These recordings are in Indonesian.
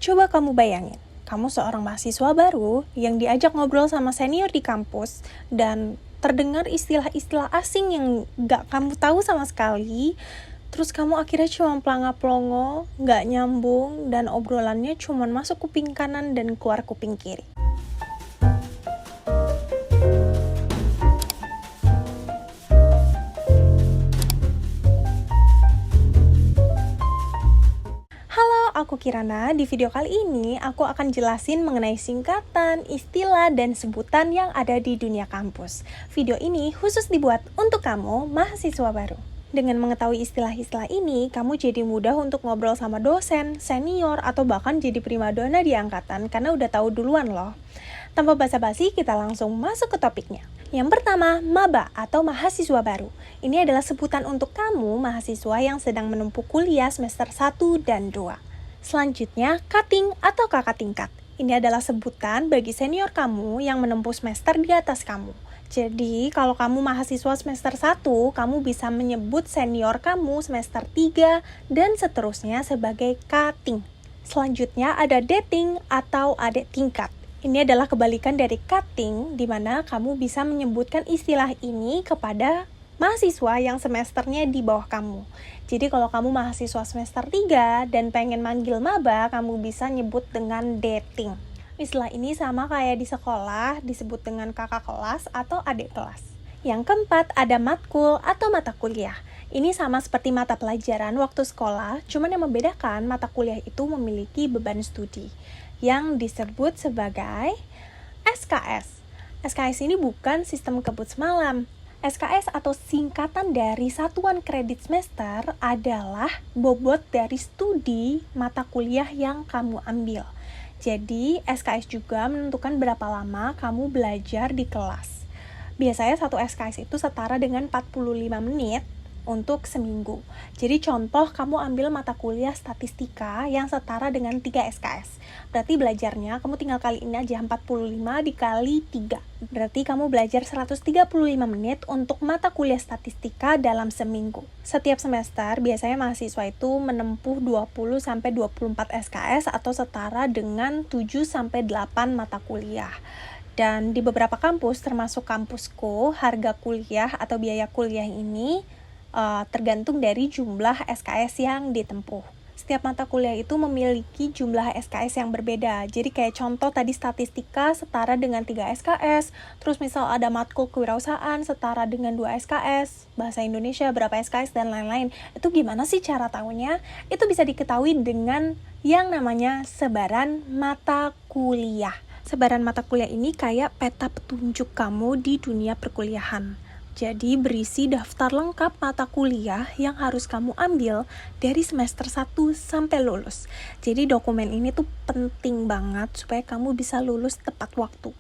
Coba kamu bayangin, kamu seorang mahasiswa baru yang diajak ngobrol sama senior di kampus dan terdengar istilah-istilah asing yang gak kamu tahu sama sekali. Terus kamu akhirnya cuma pelanga-pelongo, gak nyambung, dan obrolannya cuma masuk kuping kanan dan keluar kuping kiri. Halo, aku Kirana. Di video kali ini, aku akan jelasin mengenai singkatan, istilah, dan sebutan yang ada di dunia kampus. Video ini khusus dibuat untuk kamu, mahasiswa baru. Dengan mengetahui istilah-istilah ini, kamu jadi mudah untuk ngobrol sama dosen, senior, atau bahkan jadi primadona di angkatan karena udah tahu duluan loh. Tanpa basa-basi, kita langsung masuk ke topiknya. Yang pertama, maba atau mahasiswa baru. Ini adalah sebutan untuk kamu, mahasiswa yang sedang menempuh kuliah semester 1 dan 2. Selanjutnya, cutting atau kakak tingkat. Ini adalah sebutan bagi senior kamu yang menempuh semester di atas kamu. Jadi, kalau kamu mahasiswa semester 1, kamu bisa menyebut senior kamu semester 3 dan seterusnya sebagai cutting. Selanjutnya ada dating atau adik tingkat. Ini adalah kebalikan dari cutting, di mana kamu bisa menyebutkan istilah ini kepada mahasiswa yang semesternya di bawah kamu. Jadi kalau kamu mahasiswa semester 3 dan pengen manggil maba, kamu bisa nyebut dengan dating. Istilah ini sama kayak di sekolah, disebut dengan kakak kelas atau adik kelas. Yang keempat, ada matkul atau mata kuliah. Ini sama seperti mata pelajaran waktu sekolah, cuman yang membedakan mata kuliah itu memiliki beban studi yang disebut sebagai SKS. SKS ini bukan sistem kebut semalam. SKS atau singkatan dari Satuan Kredit Semester adalah bobot dari studi mata kuliah yang kamu ambil. Jadi, SKS juga menentukan berapa lama kamu belajar di kelas. Biasanya satu SKS itu setara dengan 45 menit untuk seminggu. Jadi contoh kamu ambil mata kuliah statistika yang setara dengan 3 SKS. Berarti belajarnya kamu tinggal kaliin aja 45 dikali 3. Berarti kamu belajar 135 menit untuk mata kuliah statistika dalam seminggu. Setiap semester biasanya mahasiswa itu menempuh 20-24 SKS atau setara dengan 7-8 mata kuliah. Dan di beberapa kampus termasuk kampusku, harga kuliah atau biaya kuliah ini tergantung dari jumlah SKS yang ditempuh. Setiap mata kuliah itu memiliki jumlah SKS yang berbeda. Jadi kayak contoh tadi statistika setara dengan 3 SKS, terus misal ada matkul kewirausahaan setara dengan 2 SKS, bahasa Indonesia berapa SKS dan lain-lain. Itu gimana sih cara tahunya? Itu bisa diketahui dengan yang namanya sebaran mata kuliah. Sebaran mata kuliah ini kayak peta petunjuk kamu di dunia perkuliahan. Jadi berisi daftar lengkap mata kuliah yang harus kamu ambil dari semester 1 sampai lulus. Jadi dokumen ini tuh penting banget supaya kamu bisa lulus tepat waktu.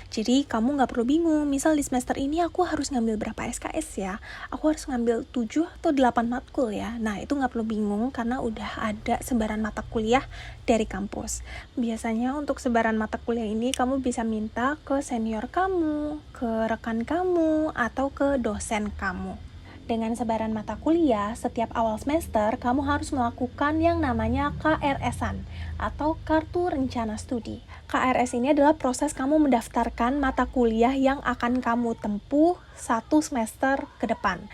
Jadi kamu gak perlu bingung, misal di semester ini aku harus ngambil berapa SKS ya, aku harus ngambil 7 atau 8 matkul ya. Nah itu gak perlu bingung karena udah ada sebaran mata kuliah dari kampus. Biasanya untuk sebaran mata kuliah ini kamu bisa minta ke senior kamu, ke rekan kamu, atau ke dosen kamu. Dengan sebaran mata kuliah, setiap awal semester kamu harus melakukan yang namanya KRS-an atau Kartu Rencana Studi. KRS ini adalah proses kamu mendaftarkan mata kuliah yang akan kamu tempuh 1 semester ke depan.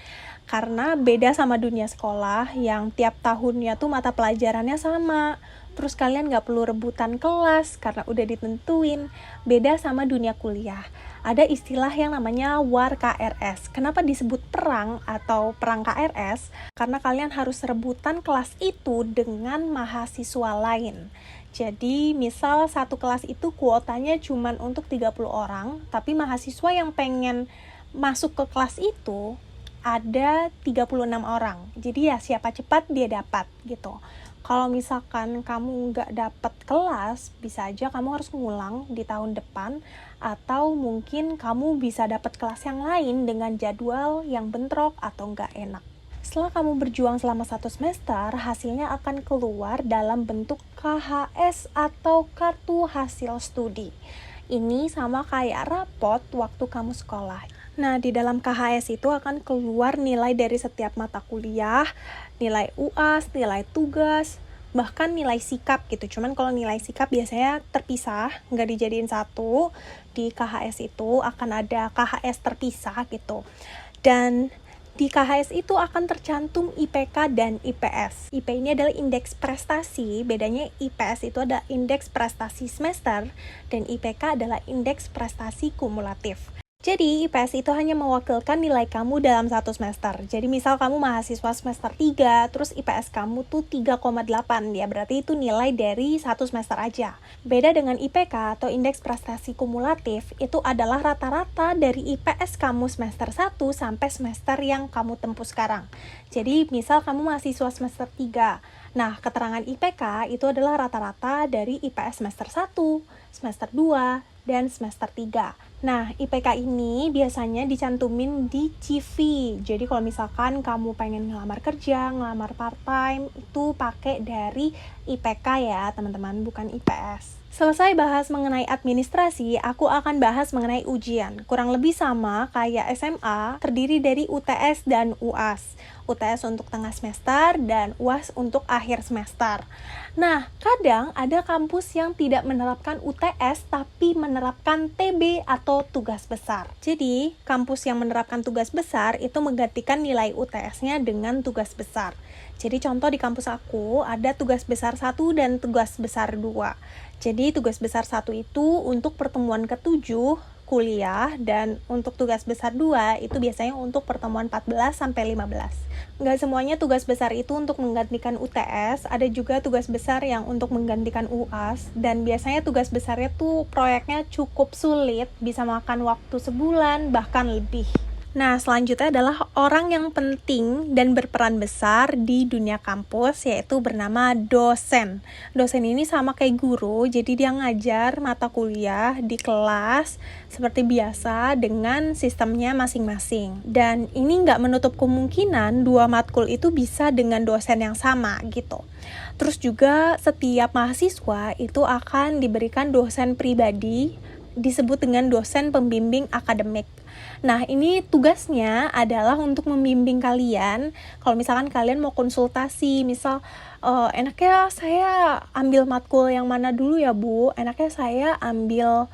Karena beda sama dunia sekolah yang tiap tahunnya tuh mata pelajarannya sama. Terus kalian gak perlu rebutan kelas karena udah ditentuin. Beda sama dunia kuliah. Ada istilah yang namanya war KRS. Kenapa disebut perang atau perang KRS? Karena kalian harus rebutan kelas itu dengan mahasiswa lain. Jadi misal satu kelas itu kuotanya cuma untuk 30 orang, tapi mahasiswa yang pengen masuk ke kelas itu ada 36 orang. Jadi ya siapa cepat dia dapat gitu. Kalau misalkan kamu nggak dapat kelas, bisa aja kamu harus ngulang di tahun depan, atau mungkin kamu bisa dapat kelas yang lain dengan jadwal yang bentrok atau nggak enak. Setelah kamu berjuang selama 1 semester, hasilnya akan keluar dalam bentuk KHS atau Kartu Hasil Studi. Ini sama kayak rapot waktu kamu sekolah. Nah, di dalam KHS itu akan keluar nilai dari setiap mata kuliah, nilai UAS, nilai tugas, bahkan nilai sikap gitu. Cuman kalau nilai sikap biasanya terpisah, nggak dijadiin satu. Di KHS itu akan ada KHS terpisah gitu. Dan di KHS itu akan tercantum IPK dan IPS. IP ini adalah indeks prestasi, bedanya IPS itu ada indeks prestasi semester, dan IPK adalah indeks prestasi kumulatif. Jadi, IPS itu hanya mewakilkan nilai kamu dalam satu semester. Jadi, misal kamu mahasiswa semester 3, terus IPS kamu tuh 3,8, ya berarti itu nilai dari satu semester aja. Beda dengan IPK atau indeks prestasi kumulatif, itu adalah rata-rata dari IPS kamu semester 1 sampai semester yang kamu tempuh sekarang. Jadi, misal kamu mahasiswa semester 3, nah, keterangan IPK itu adalah rata-rata dari IPS semester 1, semester 2, dan semester 3. Nah, IPK ini biasanya dicantumin di CV. Jadi kalau misalkan kamu pengen ngelamar kerja, ngelamar part-time, itu pakai dari IPK ya, teman-teman, bukan IPS. Selesai bahas mengenai administrasi, aku akan bahas mengenai ujian. Kurang lebih sama kayak SMA, terdiri dari UTS dan UAS. UTS untuk tengah semester dan UAS untuk akhir semester. Nah, kadang ada kampus yang tidak menerapkan UTS tapi menerapkan TB atau tugas besar. Jadi, kampus yang menerapkan tugas besar itu menggantikan nilai UTS-nya dengan tugas besar. Jadi contoh di kampus aku ada tugas besar 1 dan tugas besar 2. Jadi tugas besar 1 itu untuk pertemuan ke-7 kuliah, dan untuk tugas besar 2 itu biasanya untuk pertemuan 14 sampai 15. Nggak semuanya tugas besar itu untuk menggantikan UTS, ada juga tugas besar yang untuk menggantikan UAS, dan biasanya tugas besarnya tuh proyeknya cukup sulit, bisa makan waktu sebulan bahkan lebih. Nah, selanjutnya adalah orang yang penting dan berperan besar di dunia kampus, yaitu bernama dosen. Dosen ini sama kayak guru, jadi dia ngajar mata kuliah di kelas seperti biasa dengan sistemnya masing-masing. Dan ini nggak menutup kemungkinan dua matkul itu bisa dengan dosen yang sama gitu. Terus juga setiap mahasiswa itu akan diberikan dosen pribadi, disebut dengan dosen pembimbing akademik. Nah, ini tugasnya adalah untuk membimbing kalian. Kalau misalkan kalian mau konsultasi, misal enaknya saya ambil matkul yang mana dulu ya Bu? Enaknya saya ambil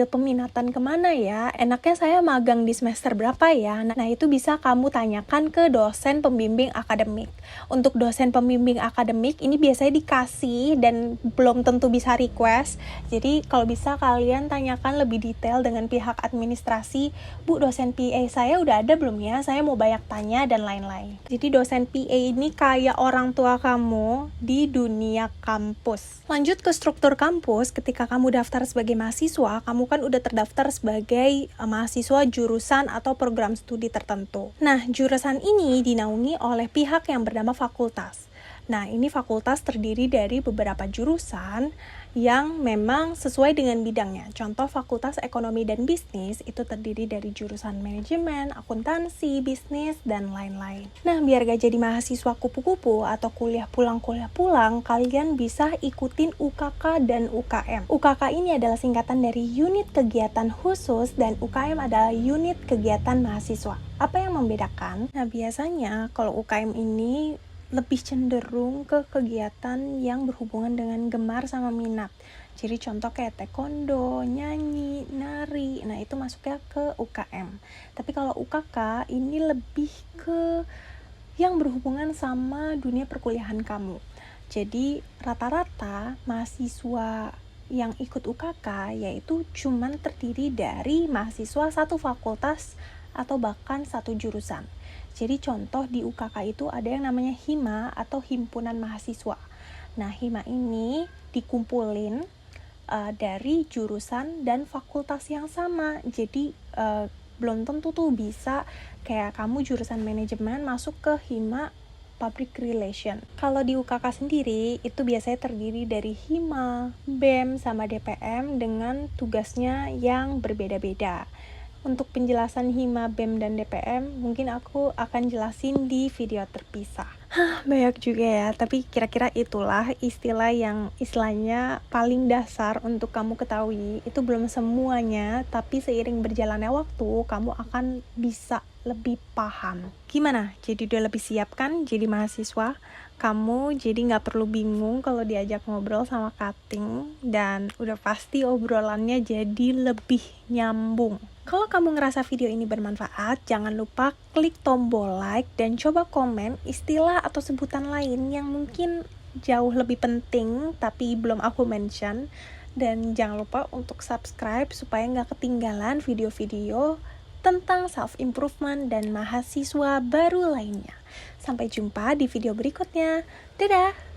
peminatan kemana ya? Enaknya saya magang di semester berapa ya? Nah, itu bisa kamu tanyakan ke dosen pembimbing akademik. Untuk dosen pembimbing akademik ini biasanya dikasih dan belum tentu bisa request. Jadi kalau bisa kalian tanyakan lebih detail dengan pihak administrasi, Bu, dosen PA saya udah ada belum ya? Saya mau banyak tanya dan lain-lain. Jadi dosen PA ini kayak orang tua kamu di dunia kampus. Lanjut ke struktur kampus, ketika kamu daftar sebagai mahasiswa, kamu kan udah terdaftar sebagai mahasiswa jurusan atau program studi tertentu. Nah, jurusan ini dinaungi oleh pihak yang bernama fakultas. Nah, ini fakultas terdiri dari beberapa jurusan yang memang sesuai dengan bidangnya. Contoh fakultas ekonomi dan bisnis itu terdiri dari jurusan manajemen, akuntansi, bisnis, dan lain-lain. Nah, biar gak jadi mahasiswa kupu-kupu atau kuliah pulang, kalian bisa ikutin UKK dan UKM. UKK ini adalah singkatan dari unit kegiatan khusus dan UKM adalah unit kegiatan mahasiswa. Apa yang membedakan? Nah, biasanya kalau UKM ini lebih cenderung ke kegiatan yang berhubungan dengan gemar sama minat. Jadi contoh kayak taekwondo, nyanyi, nari, nah itu masuknya ke UKM. Tapi kalau UKK ini lebih ke yang berhubungan sama dunia perkuliahan kamu. Jadi rata-rata mahasiswa yang ikut UKK yaitu cuman terdiri dari mahasiswa satu fakultas atau bahkan satu jurusan. Jadi contoh di UKK itu ada yang namanya HIMA atau Himpunan Mahasiswa. Nah, HIMA ini dikumpulin dari jurusan dan fakultas yang sama. Jadi belum tentu tuh bisa kayak kamu jurusan manajemen masuk ke HIMA Public Relation. Kalau di UKK sendiri itu biasanya terdiri dari HIMA, BEM, sama DPM dengan tugasnya yang berbeda-beda. Untuk penjelasan Hima, BEM, dan DPM, mungkin aku akan jelasin di video terpisah. Banyak juga ya, tapi kira-kira itulah istilah yang istilahnya paling dasar untuk kamu ketahui. Itu belum semuanya, tapi seiring berjalannya waktu, kamu akan bisa lebih paham. Gimana? Jadi udah lebih siap kan jadi mahasiswa? Kamu jadi nggak perlu bingung kalau diajak ngobrol sama cutting, dan udah pasti obrolannya jadi lebih nyambung. Kalau kamu ngerasa video ini bermanfaat, jangan lupa klik tombol like dan coba komen istilah atau sebutan lain yang mungkin jauh lebih penting tapi belum aku mention. Dan jangan lupa untuk subscribe supaya nggak ketinggalan video-video tentang self-improvement dan mahasiswa baru lainnya. Sampai jumpa di video berikutnya. Dadah!